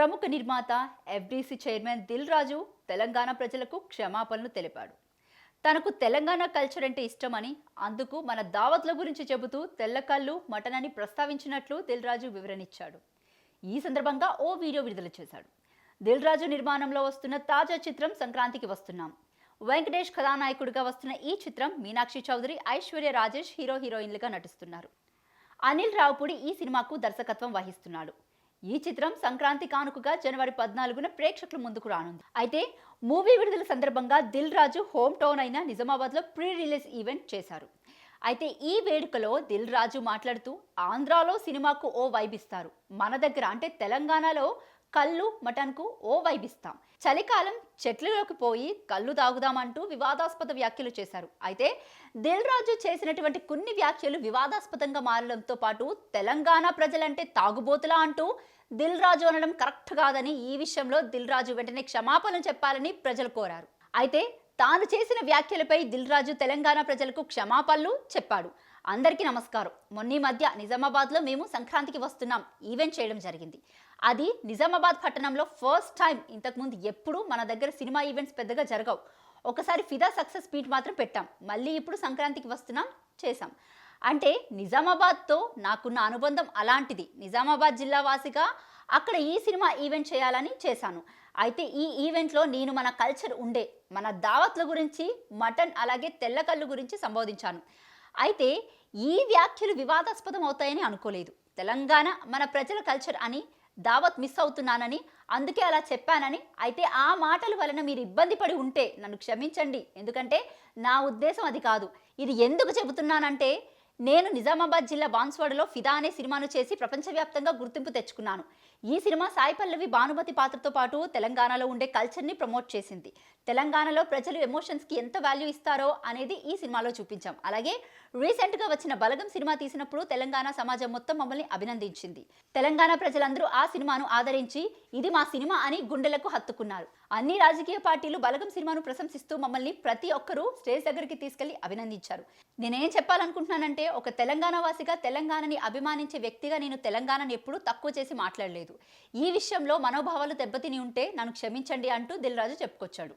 ప్రముఖ నిర్మాత FDC chairman Dil Raju Telangana ప్రజలకు క్షమాపణలు తెలిపాడు. తనకు తెలంగాణ కల్చర్ అంటే ఇష్టమని, అందుకు మన దావత్ల గురించి చెబుతూ తెల్లకల్లు మటన్ అని ప్రస్తావించినట్లు దిల్ రాజు వివరణిచ్చాడు. ఈ సందర్భంగా ఓ వీడియో విడుదల చేశాడు. దిల్ రాజు నిర్మాణంలో వస్తున్న తాజా చిత్రం సంక్రాంతికి వస్తున్నాం. వెంకటేష్ కథానాయకుడిగా వస్తున్న ఈ చిత్రం మీనాక్షి చౌదరి, ఐశ్వర్య రాజేష్ హీరోయిన్లుగా నటిస్తున్నారు. అనిల్ రావుపూడి ఈ సినిమాకు దర్శకత్వం వహిస్తున్నాడు. ఈ చిత్రం సంక్రాంతి కానుకగా జనవరి 14న ప్రేక్షకుల ముందుకు రానుంది. అయితే మూవీ విడుదల సందర్భంగా దిల్ రాజు హోమ్ టౌన్ అయిన నిజామాబాద్లో ప్రీ రిలీజ్ ఈవెంట్ చేశారు. అయితే ఈ వేడుకలో దిల్ రాజు మాట్లాడుతూ, ఆంధ్రాలో సినిమాకు ఓ వైబ్ ఇస్తారు, మన దగ్గర అంటే తెలంగాణలో కళ్ళు మటన్కు ఓ వైబ్ ఇస్తాం, చలికాలం చెట్లలోకి పోయి కళ్ళు తాగుదామంటూ వివాదాస్పద వ్యాఖ్యలు చేశారు. అయితే దిల్ రాజు చేసినటువంటి కొన్ని వ్యాఖ్యలు వివాదాస్పదంగా మారడంతో పాటు తెలంగాణ ప్రజలంటే తాగుబోతులా అంటూ దిల్ రాజు అనడం కరెక్ట్ కాదని, ఈ విషయంలో దిల్ రాజు వెంటనే క్షమాపణలు చెప్పాలని ప్రజలు కోరారు. అయితే తాను చేసిన వ్యాఖ్యలపై దిల్ రాజు తెలంగాణ ప్రజలకు క్షమాపణలు చెప్పాడు. అందరికీ నమస్కారం. మొన్న ఈ మధ్య నిజామాబాద్లో మేము సంక్రాంతికి వస్తున్నాం ఈవెంట్ చేయడం జరిగింది. అది నిజామాబాద్ పట్టణంలో ఫస్ట్ టైం. ఇంతకుముందు ఎప్పుడు మన దగ్గర సినిమా ఈవెంట్స్ పెద్దగా జరగవు. ఒకసారి ఫిదా సక్సెస్ మీట్ మాత్రం పెట్టాం. మళ్ళీ ఇప్పుడు సంక్రాంతికి వస్తున్నాం చేశాం. అంటే నిజామాబాద్తో నాకున్న అనుబంధం అలాంటిది. నిజామాబాద్ జిల్లా వాసిగా అక్కడ ఈ సినిమా ఈవెంట్ చేయాలని చేశాను. అయితే ఈ ఈవెంట్లో నేను మన కల్చర్ ఉండే మన దావత్ల గురించి, మటన్ అలాగే తెల్లకళ్ళు గురించి సంబోధించాను. అయితే ఈ వ్యాఖ్యలు వివాదాస్పదం అవుతాయని అనుకోలేదు. తెలంగాణ మన ప్రజల కల్చర్ అని, దావత్ మిస్ అవుతున్నానని, అందుకే అలా చెప్పానని. అయితే ఆ మాటల వలన మీరు ఇబ్బంది పడి ఉంటే నన్ను క్షమించండి. ఎందుకంటే నా ఉద్దేశం అది కాదు. ఇది ఎందుకు చెబుతున్నానంటే, నేను నిజామాబాద్ జిల్లా బాన్స్వాడలో ఫిదా అనే సినిమాను చేసి ప్రపంచవ్యాప్తంగా గుర్తింపు తెచ్చుకున్నాను. ఈ సినిమా సాయి పల్లవి, భానుమతి పాత్రతో పాటు తెలంగాణలో ఉండే కల్చర్ని ప్రమోట్ చేసింది. తెలంగాణలో ప్రజలు ఎమోషన్స్కి ఎంత వాల్యూ ఇస్తారో అనేది ఈ సినిమాలో చూపించాం. అలాగే రీసెంట్గా వచ్చిన బలగం సినిమా తీసినప్పుడు తెలంగాణ సమాజం మొత్తం మమ్మల్ని అభినందించింది. తెలంగాణ ప్రజలందరూ ఆ సినిమాను ఆదరించి ఇది మా సినిమా అని గుండెలకు హత్తుకున్నారు. అన్ని రాజకీయ పార్టీలు బలగం సినిమాను ప్రశంసిస్తూ మమ్మల్ని ప్రతి ఒక్కరూ స్టేజ్ దగ్గరికి తీసుకెళ్లి అభినందించారు. నేనేం చెప్పాలనుకుంటున్నానంటే, ఒక తెలంగాణ వాసిగా, తెలంగాణని అభిమానించే వ్యక్తిగా నేను తెలంగాణని ఎప్పుడూ తక్కువ చేసి మాట్లాడలేదు. ఈ విషయంలో మనోభావాలు దెబ్బతిని ఉంటే నన్ను క్షమించండి అంటూ దిల్ రాజు చెప్పుకొచ్చాడు.